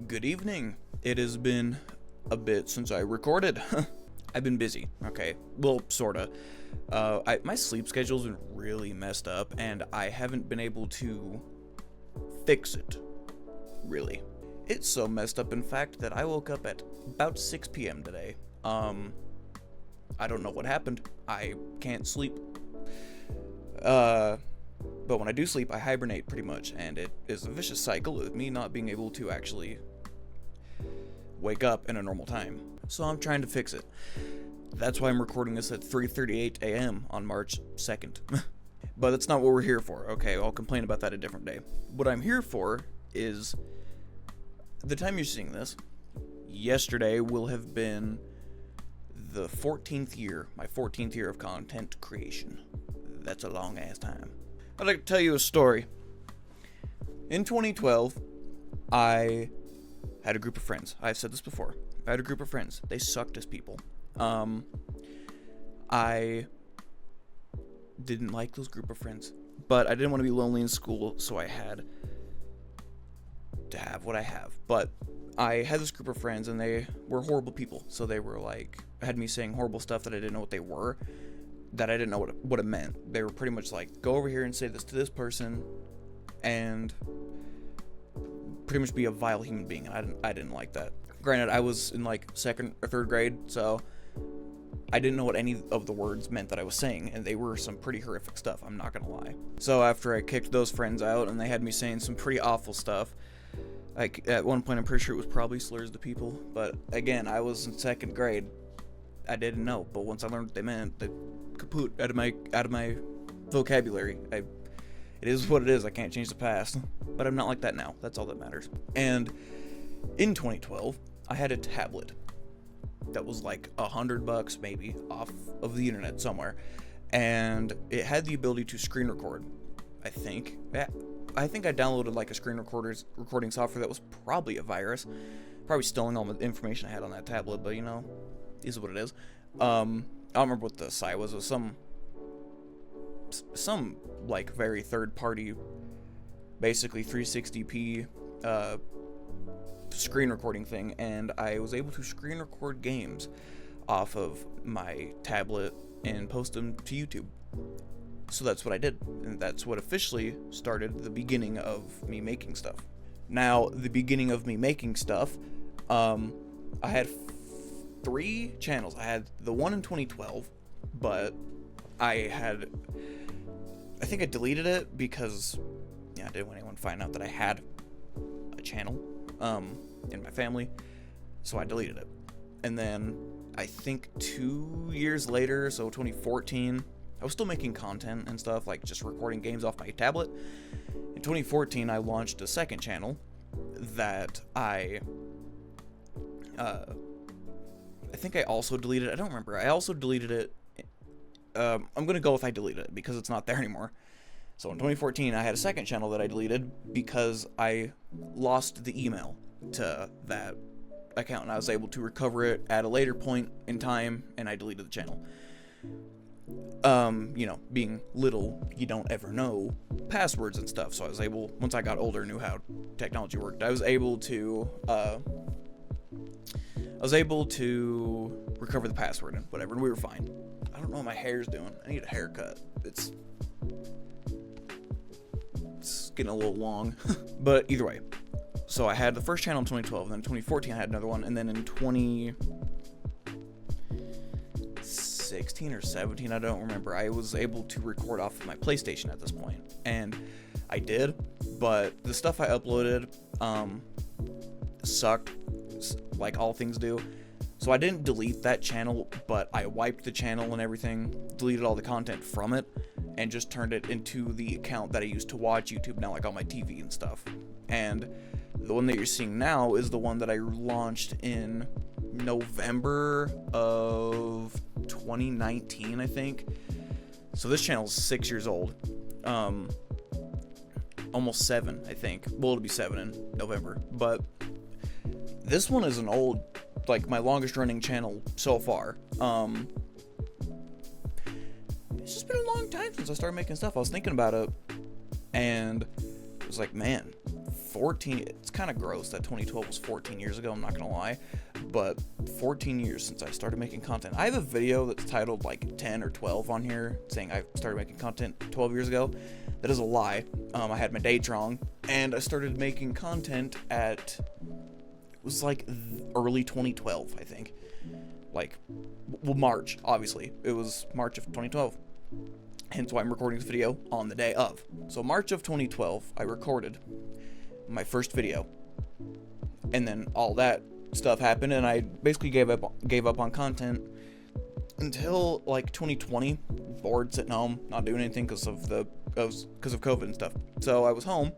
Good evening. It has been a bit since I recorded. I've been busy, okay? Well, sorta. My sleep schedule's been really messed up, and I haven't been able to fix it, really. It's so messed up, in fact, that I woke up at about 6 p.m. today. I don't know what happened. I can't sleep. But when I do sleep, I hibernate pretty much, and it is a vicious cycle of me not being able to actually wake up in a normal time. So I'm trying to fix it. That's why I'm recording this at 3:38 a.m. on March 2nd. But that's not what we're here for, okay? I'll complain about that a different day. What I'm here for is, the time you're seeing this, yesterday will have been the 14th year, my 14th year of content creation. That's a long ass time. I'd like to tell you a story. In 2012, I had a group of friends. I've said this before. I had a group of friends. They sucked as people. I didn't like those group of friends, but I didn't want to be lonely in school, so I had to have what I have. But I had this group of friends, and they were horrible people. So they were like, had me saying horrible stuff that I didn't know what they were, that I didn't know what it meant. They were pretty much like, go over here and say this to this person, and pretty much be a vile human being, and I didn't like that. Granted, I was in like 2nd or 3rd grade, so I didn't know what any of the words meant that I was saying, and they were some pretty horrific stuff, I'm not gonna lie. So after I kicked those friends out, and they had me saying some pretty awful stuff, like at one point I'm pretty sure it was probably slurs to people, but again, I was in 2nd grade, I didn't know, but once I learned what they meant, they kaput out of my vocabulary. It is what it is. I can't change the past, but I'm not like that now. That's all that matters. And in 2012, I had a tablet that was like $100 maybe off of the internet somewhere, and it had the ability to screen record. I think I downloaded like a screen recording software that was probably a virus, probably stealing all the information I had on that tablet. But you know, is what it is. I don't remember what the site was. It was some like very third-party, basically 360p screen recording thing, and I was able to screen record games off of my tablet and post them to YouTube. So that's what I did, and that's what officially started the beginning of me making stuff. Now, the beginning of me making stuff, I had 3 channels. I had the one in 2012, but I think I deleted it because, I didn't want anyone to find out that I had a channel in my family, so I deleted it. And then I think 2 years later, so 2014, I was still making content and stuff, like just recording games off my tablet. In 2014, I launched a 2nd channel that I think I also deleted. I don't remember. I also deleted it. I'm gonna go with I deleted it because it's not there anymore. So in 2014, I had a 2nd channel that I deleted because I lost the email to that account, and I was able to recover it at a later point in time, and I deleted the channel. Being little, you don't ever know passwords and stuff, so I was able, once I got older, knew how technology worked, I was able to recover the password and whatever, and we were fine. I don't know what my hair's doing. I need a haircut. It's getting a little long. But either way. So I had the first channel in 2012, and then in 2014 I had another one, and then in 2016 or 17, I don't remember, I was able to record off of my PlayStation at this point. And I did, but the stuff I uploaded sucked, like all things do. So I didn't delete that channel, but I wiped the channel and everything, deleted all the content from it, and just turned it into the account that I used to watch YouTube now, like on my TV and stuff. And the one that you're seeing now is the one that I launched in November of 2019, I think. So this channel is 6 years old. Almost 7, I think. Well, it'll be 7 in November. But this one is an old, like my longest running channel so far. It's just been a long time since I started making stuff. I was thinking about it, and it was like, man, 14, it's kind of gross that 2012 was 14 years ago, I'm not gonna lie, but 14 years since I started making content. I have a video that's titled like 10 or 12 on here saying I started making content 12 years ago. That is a lie. I had my dates wrong, and I started making content at, it was like early 2012, I think. Like, well, March, obviously. It was March of 2012. Hence why I'm recording this video on the day of. So March of 2012, I recorded my first video. And then all that stuff happened, and I basically gave up on content until like 2020. Bored, sitting home, not doing anything because of COVID and stuff. So I was home,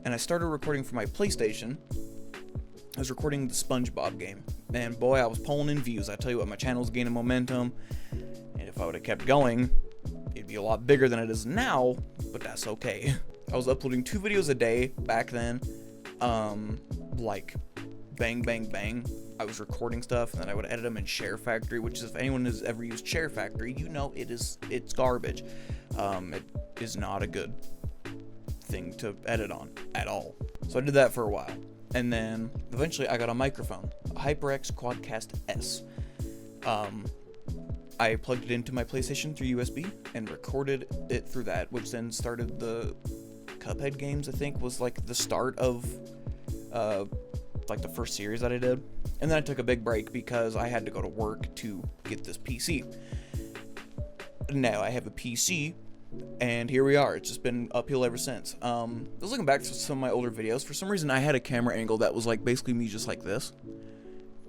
and I started recording for my PlayStation. I was recording the SpongeBob game, and boy, I was pulling in views. I tell you what, my channel's gaining momentum, and if I would have kept going, it'd be a lot bigger than it is now, but that's okay. I was uploading 2 videos a day back then, like bang, bang, bang. I was recording stuff, and then I would edit them in Share Factory, which is, if anyone has ever used Share Factory, you know it's garbage. It is not a good thing to edit on at all. So I did that for a while. And then eventually I got a microphone, a HyperX Quadcast S. I plugged it into my PlayStation through USB and recorded it through that, which then started the Cuphead games, I think, was like the start of like the first series that I did. And then I took a big break because I had to go to work to get this PC. Now I have a PC, and here we are. It's just been uphill ever since. I was looking back to some of my older videos. For some reason, I had a camera angle that was like basically me just like this.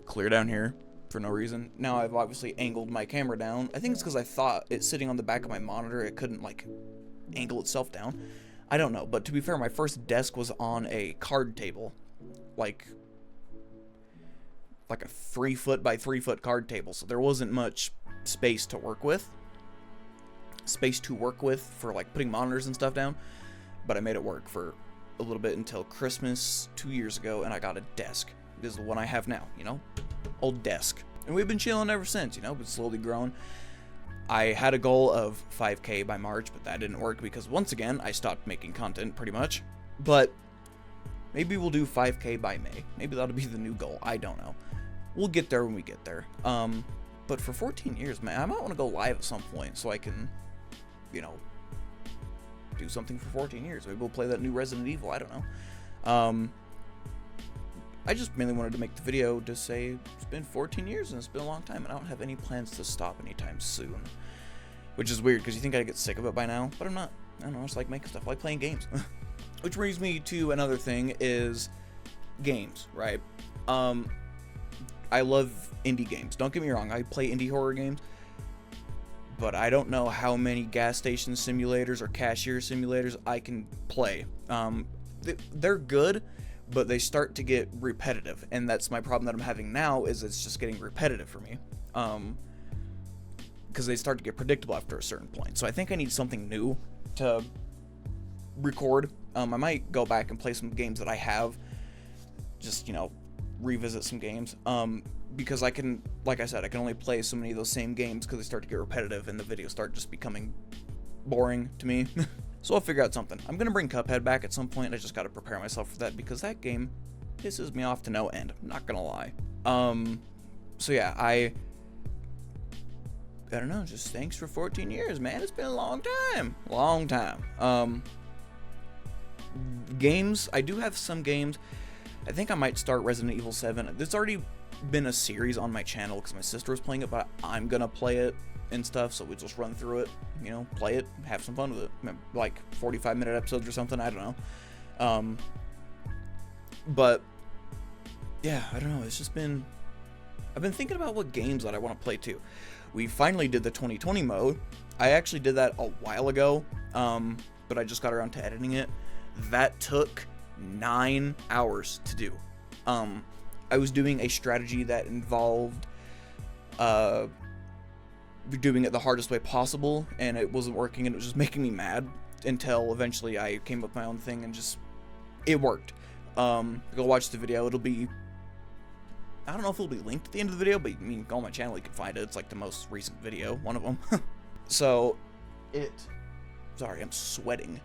Clear down here for no reason. Now I've obviously angled my camera down. I think it's because I thought it sitting on the back of my monitor, it couldn't like angle itself down. I don't know, but to be fair, my first desk was on a card table. Like a 3-foot by 3-foot card table, so there wasn't much space to work with. For like putting monitors and stuff down, but I made it work for a little bit until Christmas 2 years ago, and I got a desk. This is the one I have now, you know, old desk, and we've been chilling ever since, you know, but slowly growing. I had a goal of 5K by March, but that didn't work because once again I stopped making content pretty much. But maybe we'll do 5K by May. Maybe that'll be the new goal. I don't know. We'll get there when we get there. But for 14 years, man, I might want to go live at some point so I can, you know, do something for 14 years. Maybe we'll play that new Resident Evil. I don't know. I just mainly wanted to make the video to say it's been 14 years and it's been a long time, and I don't have any plans to stop anytime soon. Which is weird because you think I'd get sick of it by now, but I'm not. I don't know, I just like making stuff. I like playing games. Which brings me to another thing is games, right? I love indie games. Don't get me wrong, I play indie horror games, but I don't know how many gas station simulators or cashier simulators I can play. They're good, but they start to get repetitive, and that's my problem that I'm having now, is it's just getting repetitive for me. Because they start to get predictable after a certain point. So I think I need something new to record. I might go back and play some games that I have, just, you know, revisit some games, because I can, like I said, I can only play so many of those same games because they start to get repetitive and the videos start just becoming boring to me. So I'll figure out something. I'm gonna bring Cuphead back at some point. I just gotta prepare myself for that because that game pisses me off to no end. I'm not gonna lie. So yeah, I don't know, just thanks for 14 years, man. It's been a long time. Games, I do have some games. I think I might start Resident Evil 7. There's already been a series on my channel because my sister was playing it, but I'm gonna play it and stuff, so we just run through it, you know, play it, have some fun with it. Like 45-minute episodes or something, I don't know. But yeah, I don't know, it's just been, I've been thinking about what games that I want to play too. We finally did the 2020 mode. I actually did that a while ago, but I just got around to editing it. That took 9 hours to do. I was doing a strategy that involved doing it the hardest way possible, and it wasn't working, and it was just making me mad until eventually I came up with my own thing and just, it worked. Go watch the video. It'll be, I don't know if it'll be linked at the end of the video, but I mean, go on my channel, you can find it. It's like the most recent video, one of them. So, sorry, I'm sweating.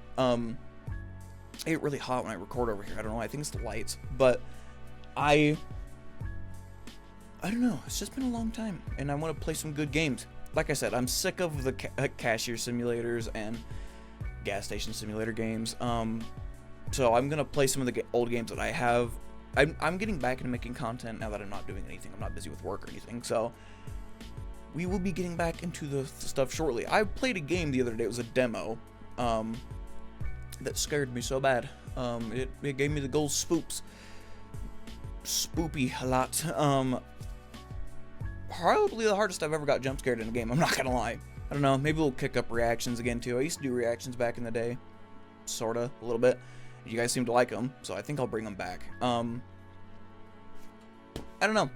I get really hot when I record over here. I don't know. I think it's the lights. But I don't know. It's just been a long time. And I want to play some good games. Like I said, I'm sick of the cashier simulators and gas station simulator games. So I'm going to play some of the old games that I have. I'm getting back into making content now that I'm not doing anything. I'm not busy with work or anything. So we will be getting back into the stuff shortly. I played a game the other day. It was a demo. That scared me so bad. It gave me the gold spoops. Spoopy a lot. Probably the hardest I've ever got jump scared in a game. I'm not gonna lie. I don't know. Maybe we'll kick up reactions again too. I used to do reactions back in the day, sorta, a little bit. You guys seem to like them, so I think I'll bring them back. I don't know.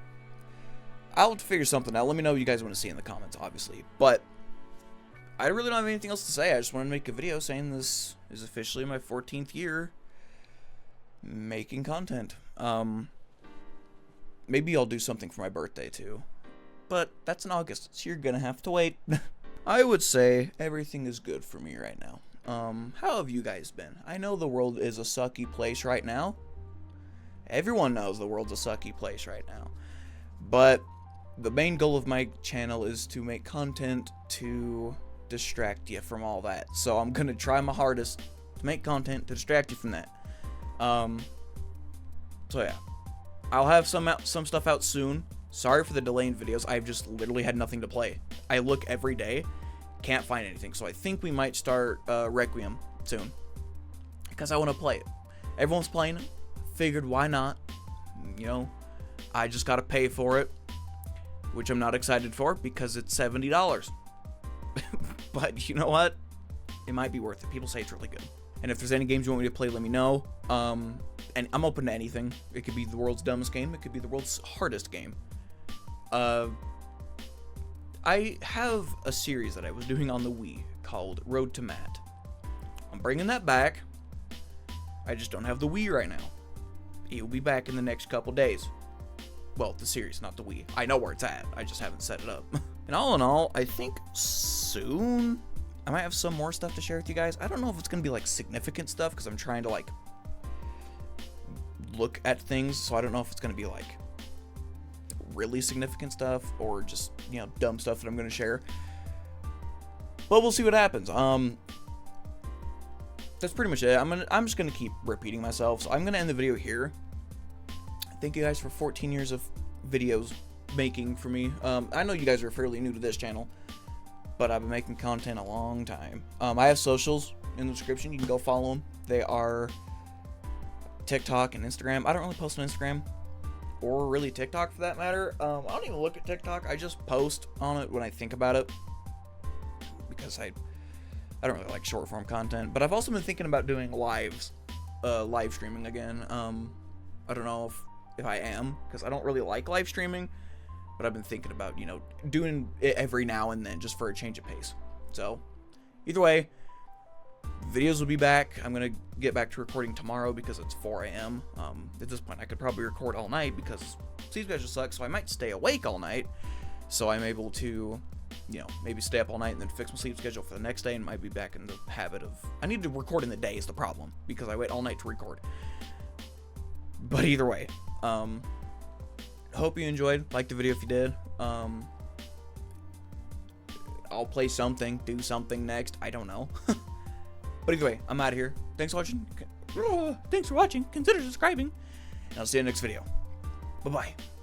I'll have to figure something out. Let me know what you guys want to see in the comments, obviously. But I really don't have anything else to say. I just want to make a video saying this is officially my 14th year making content. Maybe I'll do something for my birthday too. But that's in August, so you're gonna have to wait. I would say everything is good for me right now. How have you guys been? I know the world is a sucky place right now. Everyone knows the world's a sucky place right now. But the main goal of my channel is to make content to distract you from all that. So I'm gonna try my hardest to make content to distract you from that. So yeah, I'll have some stuff out soon. Sorry for the delay in videos. I've just literally had nothing to play. I look every day, can't find anything. So I think we might start Requiem soon because I want to play it. Everyone's playing it. Figured why not? You know, I just gotta pay for it, which I'm not excited for because it's $70. But you know what? It might be worth it. People say it's really good. And if there's any games you want me to play, let me know. And I'm open to anything. It could be the world's dumbest game. It could be the world's hardest game. I have a series that I was doing on the Wii called Road to Matt. I'm bringing that back. I just don't have the Wii right now. It'll be back in the next couple days. Well, the series, not the Wii. I know where it's at. I just haven't set it up. And all in all, I think soon I might have some more stuff to share with you guys. I don't know if it's going to be like significant stuff because I'm trying to like look at things. So I don't know if it's going to be like really significant stuff or just, you know, dumb stuff that I'm going to share. But we'll see what happens. That's pretty much it. I'm just going to keep repeating myself. So I'm going to end the video here. Thank you guys for 14 years of videos making for me. I know you guys are fairly new to this channel, but I've been making content a long time. I have socials in the description. You can go follow them. They are TikTok and Instagram. I don't really post on Instagram or really TikTok for that matter. I don't even look at TikTok. I just post on it when I think about it because I don't really like short form content. But I've also been thinking about doing live streaming again. I don't know if I am because I don't really like live streaming. But I've been thinking about, you know, doing it every now and then just for a change of pace. So, either way, videos will be back. I'm going to get back to recording tomorrow because it's 4 a.m. At this point, I could probably record all night because sleep schedule sucks. So I might stay awake all night. So I'm able to, you know, maybe stay up all night and then fix my sleep schedule for the next day and might be back in the habit of... I need to record in the day is the problem because I wait all night to record. But either way, hope you enjoyed. Like the video if you did. I'll play something, do something next. I don't know. But either way, I'm out of here. Thanks for watching. Consider subscribing. And I'll see you in the next video. Bye-bye.